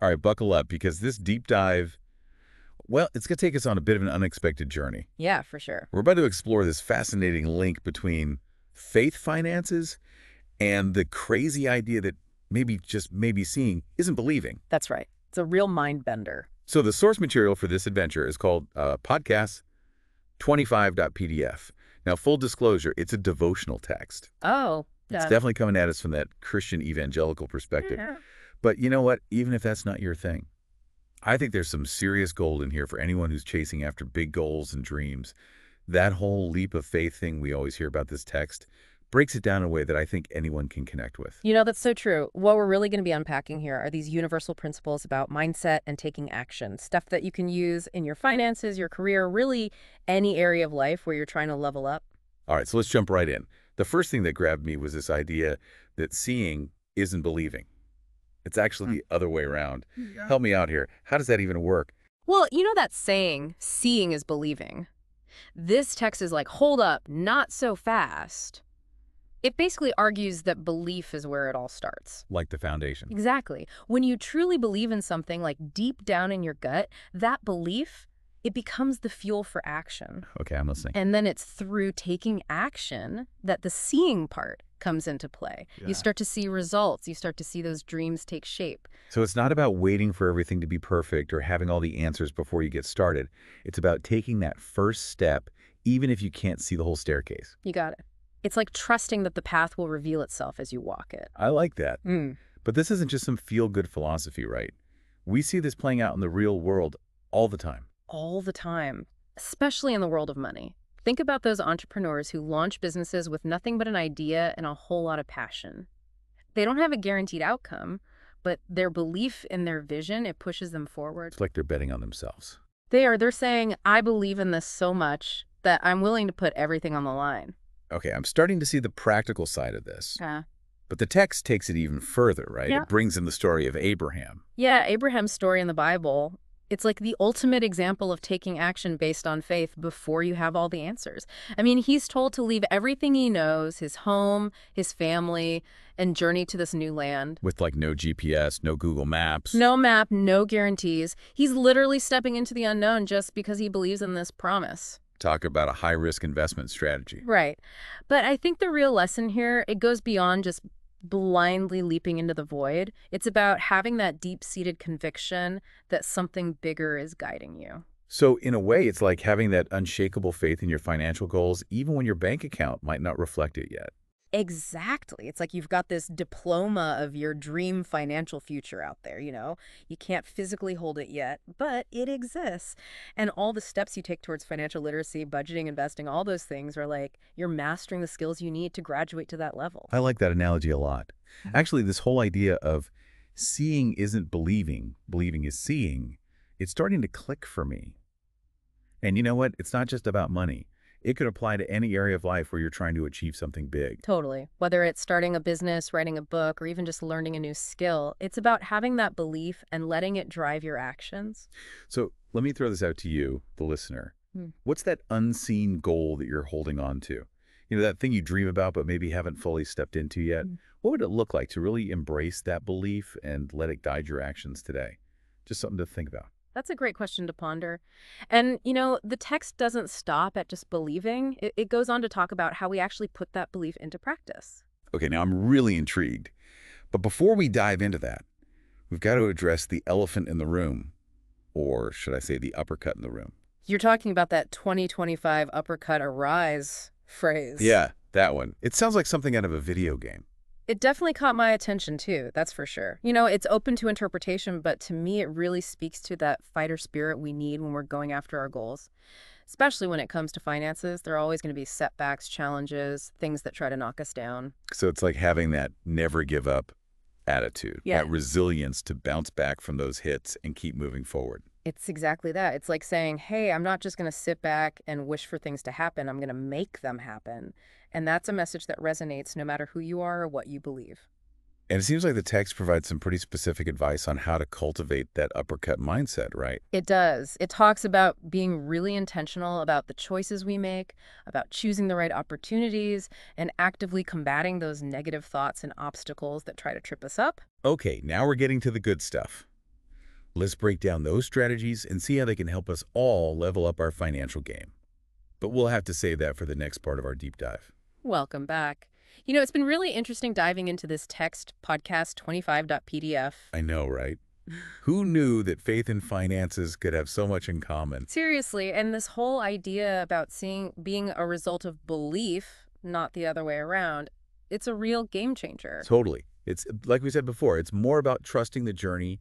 All right, buckle up because this deep dive, well, it's going to take us on a bit of an unexpected journey. Yeah, for sure. We're about to explore this fascinating link between faith finances and the crazy idea that maybe seeing isn't believing. That's right. It's a real mind bender. So the source material for this adventure is called podcast 25.pdf. Now, full disclosure, it's a devotional text. Oh, It's definitely coming at us from that Christian evangelical perspective. yeah. But you know what? Even if that's not your thing, I think there's some serious gold in here for anyone who's chasing after big goals and dreams. That whole leap of faith thing we always hear about this text breaks it down in a way that I think anyone can connect with. You know, that's so true. What we're really going to be unpacking here are these universal principles about mindset and taking action, stuff that you can use in your finances, your career, really any area of life where you're trying to level up. All right, so let's jump right in. The first thing that grabbed me was this idea that seeing isn't believing. It's actually the other way around. Yeah. Help me out here. How does that even work? Well, you know that saying, seeing is believing. This text is like, hold up, not so fast. It basically argues that belief is where it all starts. Like the foundation. Exactly. When you truly believe in something, like deep down in your gut, that belief, it becomes the fuel for action. Okay, I'm listening. And then it's through taking action that the seeing part comes into play. Yeah. You start to see results. You start to see those dreams take shape. So it's not about waiting for everything to be perfect or having all the answers before you get started. It's about taking that first step, even if you can't see the whole staircase. You got it. It's like trusting that the path will reveal itself as you walk it. I like that. Mm. But this isn't just some feel-good philosophy, right? We see this playing out in the real world all the time. All the time, especially in the world of money. Think about those entrepreneurs who launch businesses with nothing but an idea and a whole lot of passion. They don't have a guaranteed outcome, but their belief in their vision, it pushes them forward. It's like they're betting on themselves. They're saying, I believe in this so much that I'm willing to put everything on the line. Okay, I'm starting to see the practical side of this. Yeah. But the text takes it even further, right? Yeah. It brings in the story of Abraham. Yeah, Abraham's story in the Bible, it's like the ultimate example of taking action based on faith before you have all the answers. I mean, he's told to leave everything he knows, his home, his family, and journey to this new land. With like no GPS, no Google Maps. No map, no guarantees. He's literally stepping into the unknown just because he believes in this promise. Talk about a high-risk investment strategy. Right. But I think the real lesson here, it goes beyond just blindly leaping into the void. It's about having that deep-seated conviction that something bigger is guiding you. So in a way, it's like having that unshakable faith in your financial goals, even when your bank account might not reflect it yet. Exactly. It's like you've got this diploma of your dream financial future out there, you know? You can't physically hold it yet, but it exists. And all the steps you take towards financial literacy, budgeting, investing, all those things are like you're mastering the skills you need to graduate to that level. I like that analogy a lot. Actually, this whole idea of seeing isn't believing, believing is seeing, it's starting to click for me. And you know what? It's not just about money. It could apply to any area of life where you're trying to achieve something big. Totally. Whether it's starting a business, writing a book, or even just learning a new skill, it's about having that belief and letting it drive your actions. So let me throw this out to you, the listener. What's that unseen goal that you're holding on to? You know, that thing you dream about but maybe haven't fully stepped into yet? What would it look like to really embrace that belief and let it guide your actions today? Just something to think about. That's a great question to ponder. And, you know, the text doesn't stop at just believing. It goes on to talk about how we actually put that belief into practice. Okay, now I'm really intrigued. But before we dive into that, we've got to address the elephant in the room, or should I say the uppercut in the room. You're talking about that 2025 uppercut arise phrase. Yeah, that one. It sounds like something out of a video game. It definitely caught my attention, too. That's for sure. You know, it's open to interpretation, but to me, it really speaks to that fighter spirit we need when we're going after our goals. Especially when it comes to finances, there are always going to be setbacks, challenges, things that try to knock us down. So it's like having that never give up attitude, Yeah. that resilience to bounce back from those hits and keep moving forward. It's exactly that. It's like saying, hey, I'm not just going to sit back and wish for things to happen. I'm going to make them happen. And that's a message that resonates no matter who you are or what you believe. And it seems like the text provides some pretty specific advice on how to cultivate that uppercut mindset, right? It does. It talks about being really intentional about the choices we make, about choosing the right opportunities, and actively combating those negative thoughts and obstacles that try to trip us up. Okay, now we're getting to the good stuff. Let's break down those strategies and see how they can help us all level up our financial game. But we'll have to save that for the next part of our deep dive. Welcome back. It's been really interesting diving into this text podcast 25.pdf. I know, right? Who knew that faith and finances could have so much in common? Seriously, and this whole idea about being a result of belief, not the other way around, it's a real game changer. Totally. It's like we said before, it's more about trusting the journey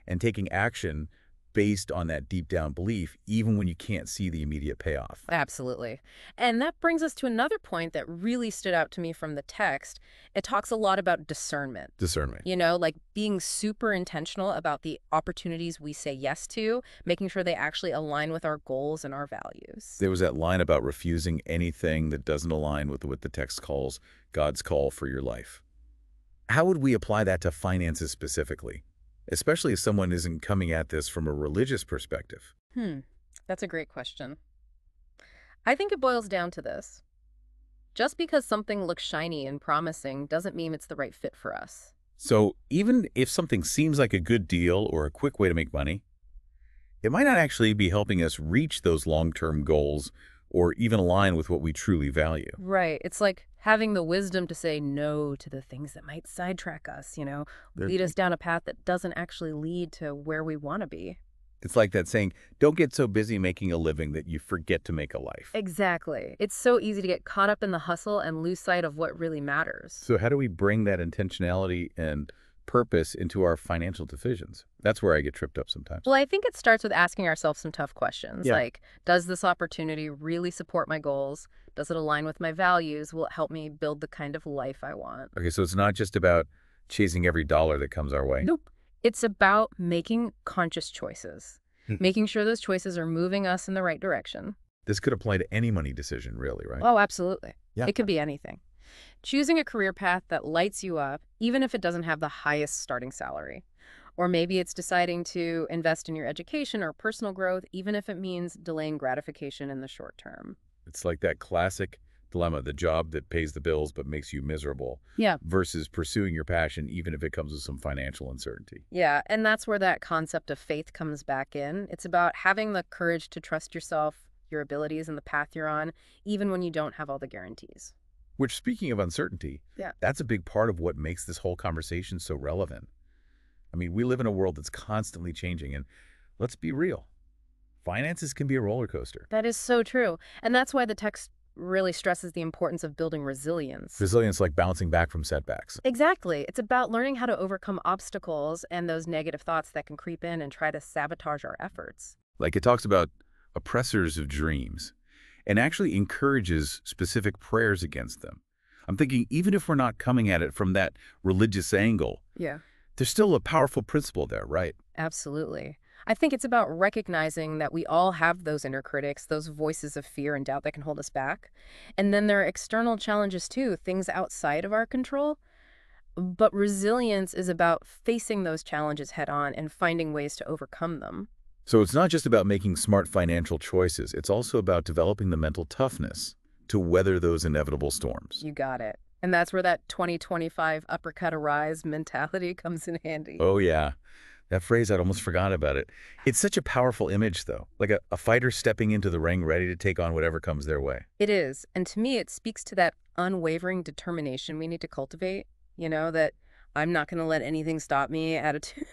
and taking action based on that deep down belief, even when you can't see the immediate payoff. Absolutely. And that brings us to another point that really stood out to me from the text. It talks a lot about discernment. Discernment. Like being super intentional about the opportunities we say yes to, making sure they actually align with our goals and our values. There was that line about refusing anything that doesn't align with what the text calls God's call for your life. How would we apply that to finances specifically? Especially if someone isn't coming at this from a religious perspective. That's a great question. I think it boils down to this. Just because something looks shiny and promising doesn't mean it's the right fit for us. So even if something seems like a good deal or a quick way to make money, it might not actually be helping us reach those long-term goals or even align with what we truly value. Right. It's like having the wisdom to say no to the things that might sidetrack us, lead us down a path that doesn't actually lead to where we want to be. It's like that saying, don't get so busy making a living that you forget to make a life. Exactly. It's so easy to get caught up in the hustle and lose sight of what really matters. So how do we bring that intentionality and purpose into our financial decisions? That's where I get tripped up sometimes. Well, I think it starts with asking ourselves some tough questions. Yeah. Like, does this opportunity really support my goals? Does it align with my values? Will it help me build the kind of life I want? Okay, so it's not just about chasing every dollar that comes our way. Nope. It's about making conscious choices, making sure those choices are moving us in the right direction. This could apply to any money decision, really, right? Oh, absolutely. Yeah. It could be anything. Choosing a career path that lights you up, even if it doesn't have the highest starting salary. Or maybe it's deciding to invest in your education or personal growth, even if it means delaying gratification in the short term. It's like that classic dilemma, the job that pays the bills but makes you miserable. Yeah. Versus pursuing your passion, even if it comes with some financial uncertainty. Yeah, and that's where that concept of faith comes back in. It's about having the courage to trust yourself, your abilities, and the path you're on, even when you don't have all the guarantees. Which, speaking of uncertainty, that's a big part of what makes this whole conversation so relevant. I mean, we live in a world that's constantly changing, and let's be real. Finances can be a roller coaster. That is so true. And that's why the text really stresses the importance of building resilience. Resilience, like bouncing back from setbacks. Exactly. It's about learning how to overcome obstacles and those negative thoughts that can creep in and try to sabotage our efforts. Like it talks about oppressors of dreams and actually encourages specific prayers against them. I'm thinking even if we're not coming at it from that religious angle, there's still a powerful principle there, right? Absolutely. I think it's about recognizing that we all have those inner critics, those voices of fear and doubt that can hold us back. And then there are external challenges too, things outside of our control. But resilience is about facing those challenges head on and finding ways to overcome them. So it's not just about making smart financial choices. It's also about developing the mental toughness to weather those inevitable storms. You got it. And that's where that 2025 uppercut arise mentality comes in handy. Oh, yeah. That phrase, I'd almost forgot about it. It's such a powerful image, though, like a fighter stepping into the ring ready to take on whatever comes their way. It is. And to me, it speaks to that unwavering determination we need to cultivate, that I'm not going to let anything stop me attitude.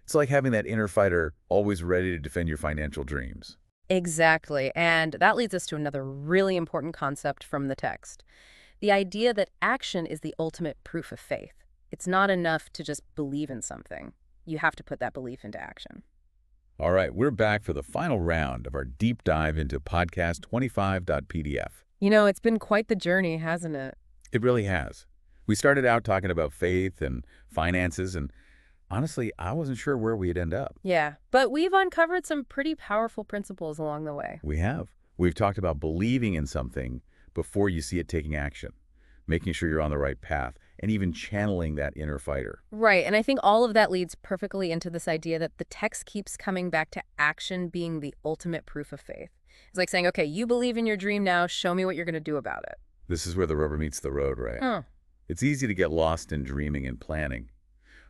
It's like having that inner fighter always ready to defend your financial dreams. Exactly. And that leads us to another really important concept from the text. The idea that action is the ultimate proof of faith. It's not enough to just believe in something. You have to put that belief into action. All right, we're back for the final round of our deep dive into podcast 25.pdf. It's been quite the journey, hasn't it? It really has. We started out talking about faith and finances, and honestly, I wasn't sure where we'd end up. Yeah, but we've uncovered some pretty powerful principles along the way. We have. We've talked about believing in something before you see it taking action, making sure you're on the right path, and even channeling that inner fighter. Right, and I think all of that leads perfectly into this idea that the text keeps coming back to action being the ultimate proof of faith. It's like saying, okay, you believe in your dream now, show me what you're going to do about it. This is where the rubber meets the road, right? It's easy to get lost in dreaming and planning.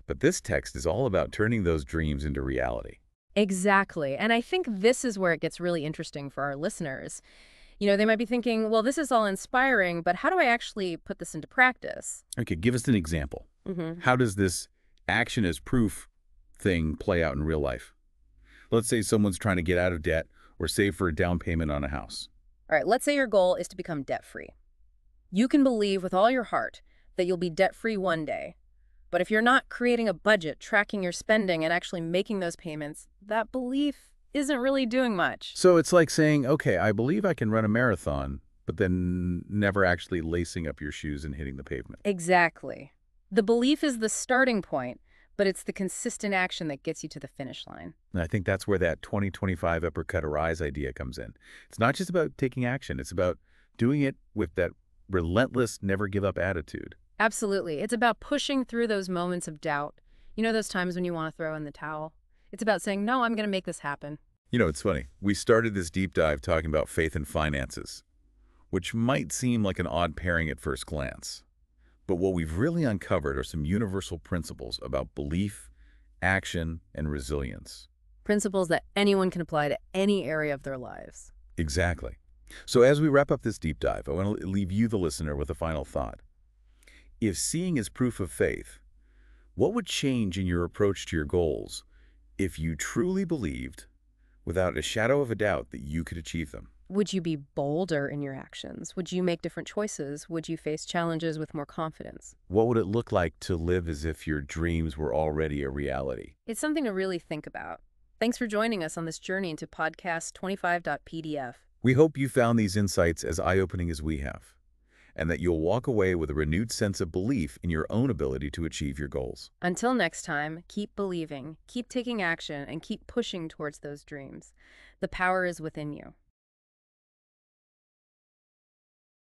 But this text is all about turning those dreams into reality. Exactly. And I think this is where it gets really interesting for our listeners. They might be thinking, well, this is all inspiring, but how do I actually put this into practice? Okay, give us an example. Mm-hmm. How does this action as proof thing play out in real life? Let's say someone's trying to get out of debt or save for a down payment on a house. All right, let's say your goal is to become debt-free. You can believe with all your heart that you'll be debt-free one day. But if you're not creating a budget, tracking your spending, and actually making those payments, that belief isn't really doing much. So it's like saying, okay, I believe I can run a marathon, but then never actually lacing up your shoes and hitting the pavement. Exactly. The belief is the starting point, but it's the consistent action that gets you to the finish line. And I think that's where that 2025 Uppercut Arise idea comes in. It's not just about taking action. It's about doing it with that relentless, never give up attitude. Absolutely. It's about pushing through those moments of doubt. Those times when you want to throw in the towel. It's about saying, no, I'm going to make this happen. It's funny. We started this deep dive talking about faith and finances, which might seem like an odd pairing at first glance. But what we've really uncovered are some universal principles about belief, action, and resilience. Principles that anyone can apply to any area of their lives. Exactly. So as we wrap up this deep dive, I want to leave you, the listener, with a final thought. If seeing is proof of faith, what would change in your approach to your goals if you truly believed, without a shadow of a doubt, that you could achieve them? Would you be bolder in your actions? Would you make different choices? Would you face challenges with more confidence? What would it look like to live as if your dreams were already a reality? It's something to really think about. Thanks for joining us on this journey into podcast 25.pdf. We hope you found these insights as eye-opening as we have, and that you'll walk away with a renewed sense of belief in your own ability to achieve your goals. Until next time, keep believing, keep taking action, and keep pushing towards those dreams. The power is within you.